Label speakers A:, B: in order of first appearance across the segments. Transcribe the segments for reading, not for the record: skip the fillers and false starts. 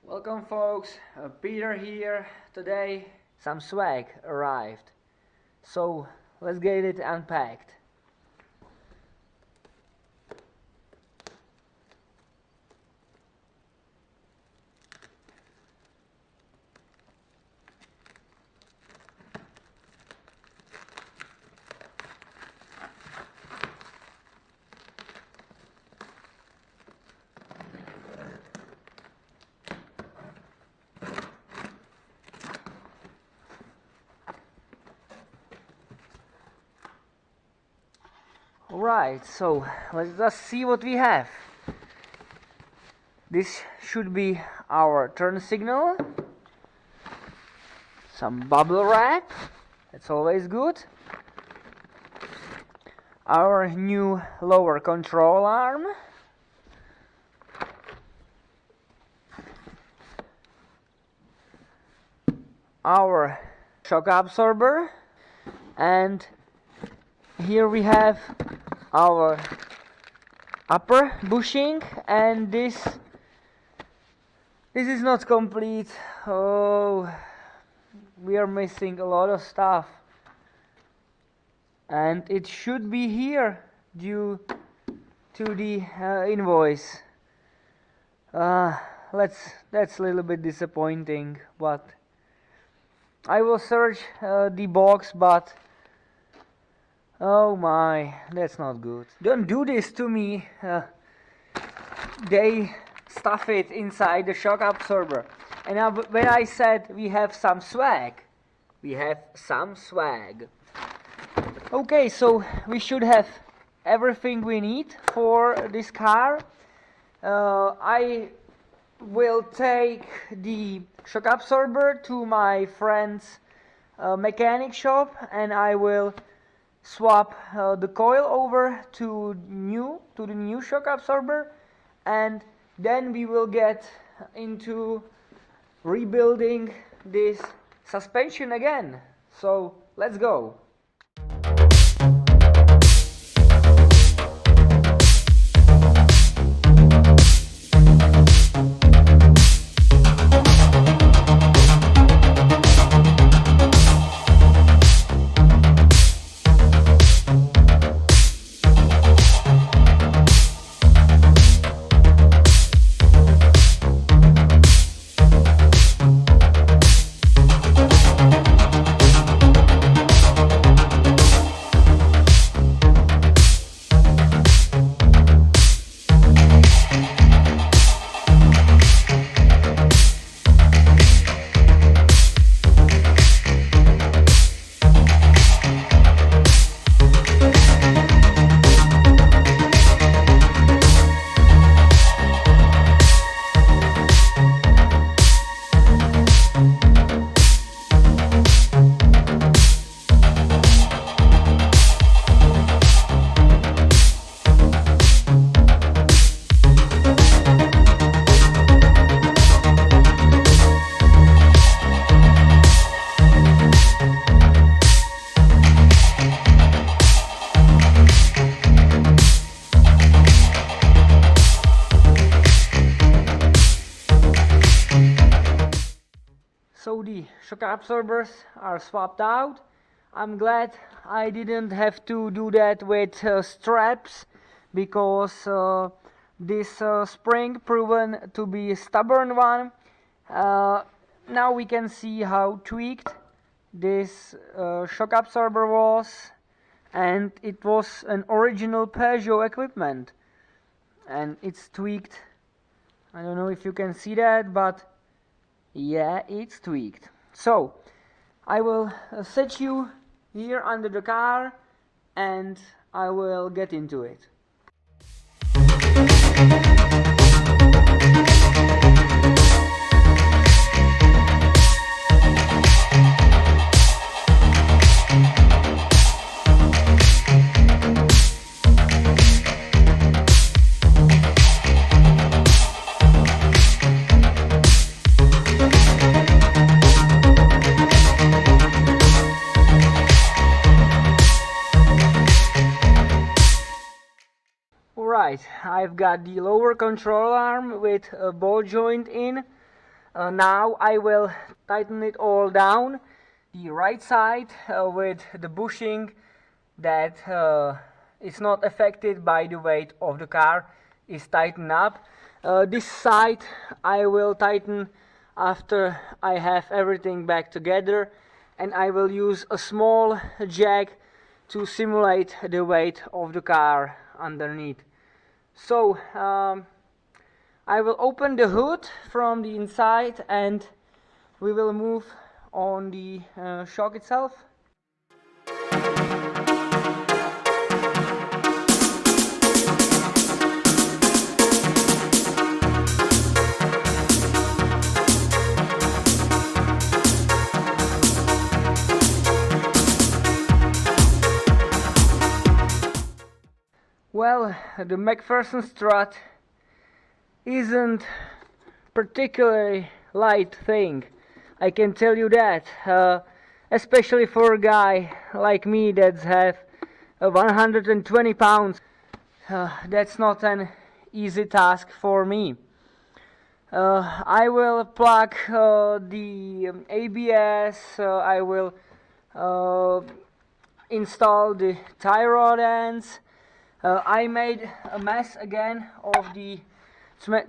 A: Welcome folks, Peter here. Today some swag arrived, so let's get it unpacked. Alright, so let's just see what we have. This should be our turn signal. Some bubble wrap, that's always good. Our new lower control arm. Our shock absorber. And here we have our upper bushing, and this is not complete. Oh, we are missing a lot of stuff, and it should be here due to the invoice. That's a little bit disappointing, but I will search the box, but oh my, that's not good. Don't do this to me. They stuff it inside the shock absorber. And now, when I said we have some swag, we have some swag. Okay, so we should have everything we need for this car. I will take the shock absorber to my friend's mechanic shop, and I will swap the coil over to the new shock absorber, and then we will get into rebuilding this suspension again. So let's go. So the shock absorbers are swapped out. I'm glad I didn't have to do that with straps, because this spring proven to be a stubborn one. Now we can see how tweaked this shock absorber was, and it was an original Peugeot equipment, and it's tweaked. I don't know if you can see that, but yeah, it's tweaked. So I will set you here under the car, and I will get into it. Alright, I've got the lower control arm with a ball joint in. Now I will tighten it all down. The right side with the bushing that is not affected by the weight of the car is tightened up. This side I will tighten after I have everything back together, and I will use a small jack to simulate the weight of the car underneath. So I will open the hood from the inside and we will move on the shock itself. Well, the McPherson strut isn't particularly light thing, I can tell you that, especially for a guy like me that have 120 pounds. That's not an easy task for me. I will plug the ABS, I will install the tie rod ends. I made a mess again of the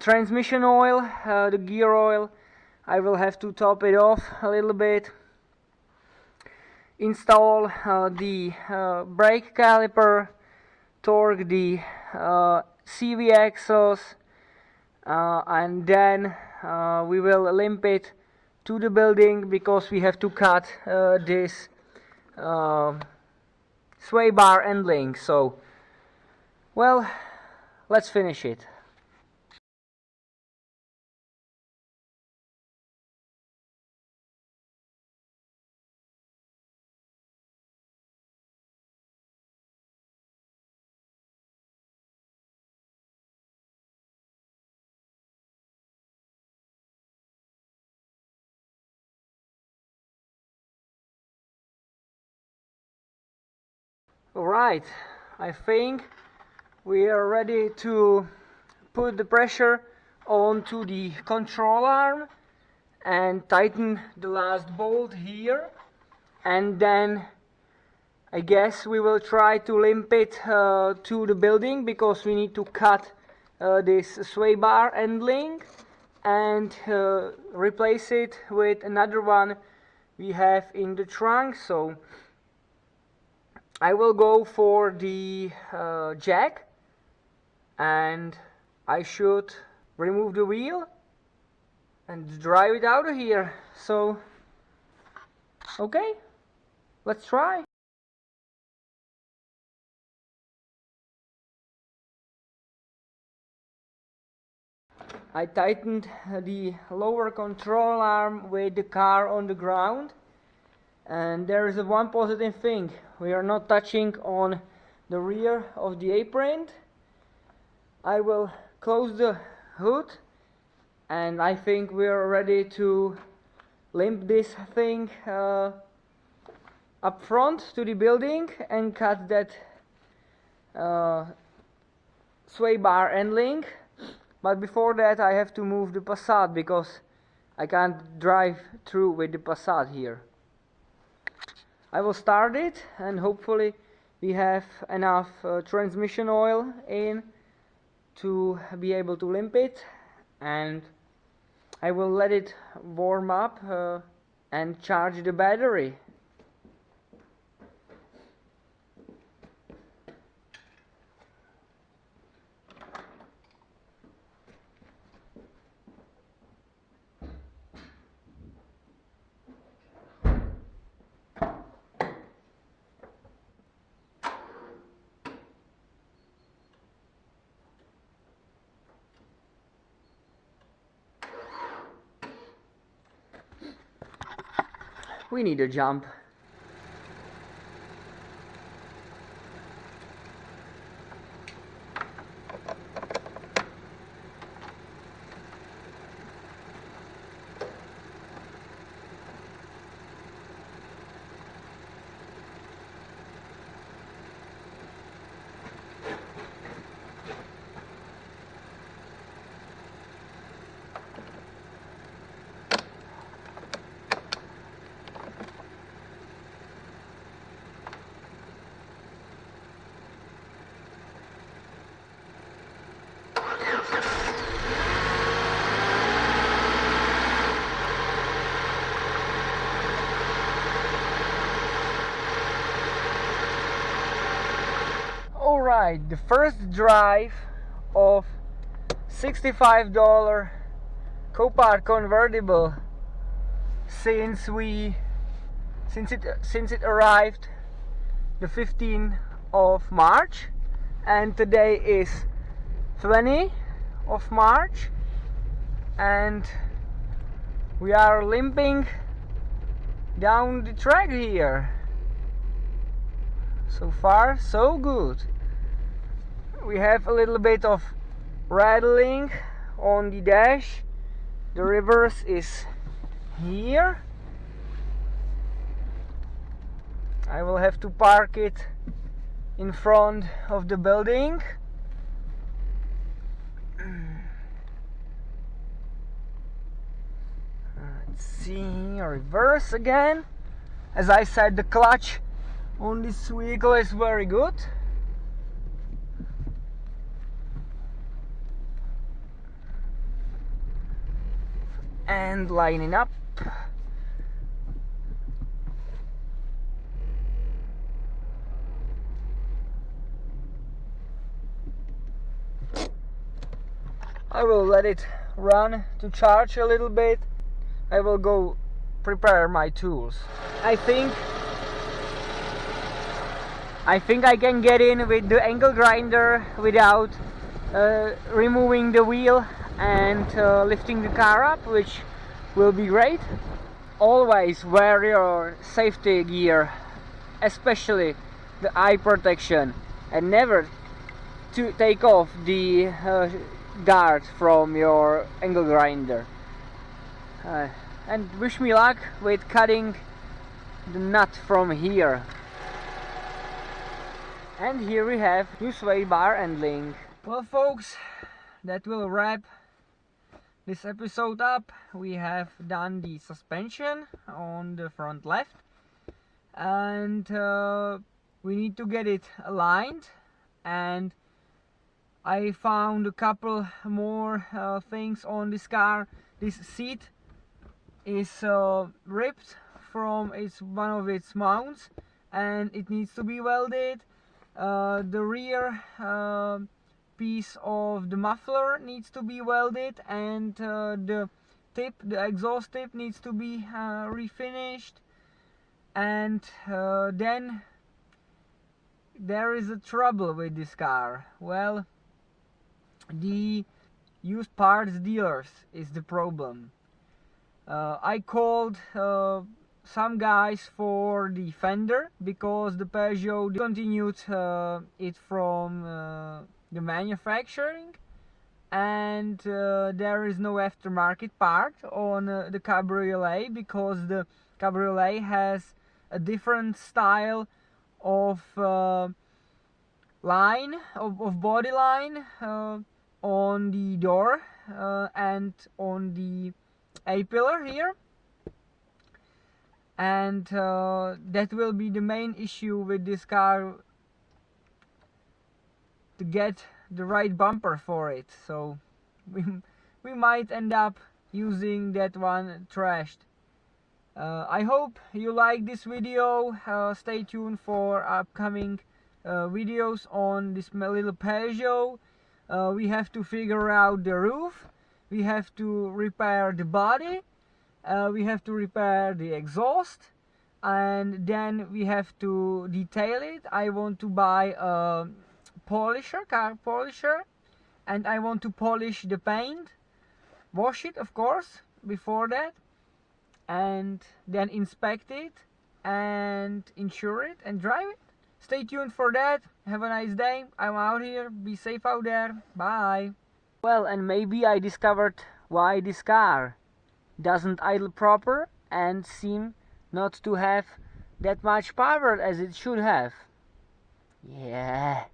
A: transmission oil, the gear oil. I will have to top it off a little bit. Install the brake caliper, torque the CV axles, and then we will limp it to the building because we have to cut this sway bar end link. So, well, let's finish it. Alright, I think we are ready to put the pressure onto the control arm and tighten the last bolt here, and then I guess we will try to limp it to the building because we need to cut this sway bar end link and replace it with another one we have in the trunk. So I will go for the jack and I should remove the wheel and drive it out of here. So okay, let's try. I tightened the lower control arm with the car on the ground, and there is one positive thing: we are not touching on the rear of the apron. I will close the hood and I think we are ready to limp this thing up front to the building and cut that sway bar end link. But before that I have to move the Passat because I can't drive through with the Passat here. I will start it and hopefully we have enough transmission oil in to be able to limp it, and I will let it warm up and charge the battery. We need a jump. Alright, the first drive of $65 Copart Convertible since it arrived the 15th of March, and today is 20th of March, and we are limping down the track here. So far so good. We have a little bit of rattling on the dash. The reverse is here. I will have to park it in front of the building. Let's see, reverse again. As I said, the clutch on this vehicle is very good. And lining up. I will let it run to charge a little bit. I will go prepare my tools. I think I can get in with the angle grinder without removing the wheel and lifting the car up, which will be great. Always wear your safety gear, especially the eye protection, and never to take off the guard from your angle grinder. And wish me luck with cutting the nut from here. And here we have new sway bar and link. Well folks, that will wrap this episode up. We have done the suspension on the front left, and we need to get it aligned, and I found a couple more things on this car. This seat is ripped from one of its mounts, and it needs to be welded. The rear piece of the muffler needs to be welded, and the exhaust tip needs to be refinished. And then there is a trouble with this car. Well, the used parts dealers is the problem. I called some guys for the fender because the Peugeot discontinued it from the manufacturing, and there is no aftermarket part on the Cabriolet, because the Cabriolet has a different style of line of body line on the door and on the A-pillar here, and that will be the main issue with this car, to get the right bumper for it. So we might end up using that one trashed. I hope you like this video. Stay tuned for upcoming videos on this little Peugeot. We have to figure out the roof, we have to repair the body, we have to repair the exhaust, and then we have to detail it. I want to buy a car polisher, and I want to polish the paint, wash it of course before that, and then inspect it and insure it and drive it. Stay tuned for that. Have a nice day. I'm out here. Be safe out there. Bye. Well, and maybe I discovered why this car doesn't idle proper and seem not to have that much power as it should have. Yeah.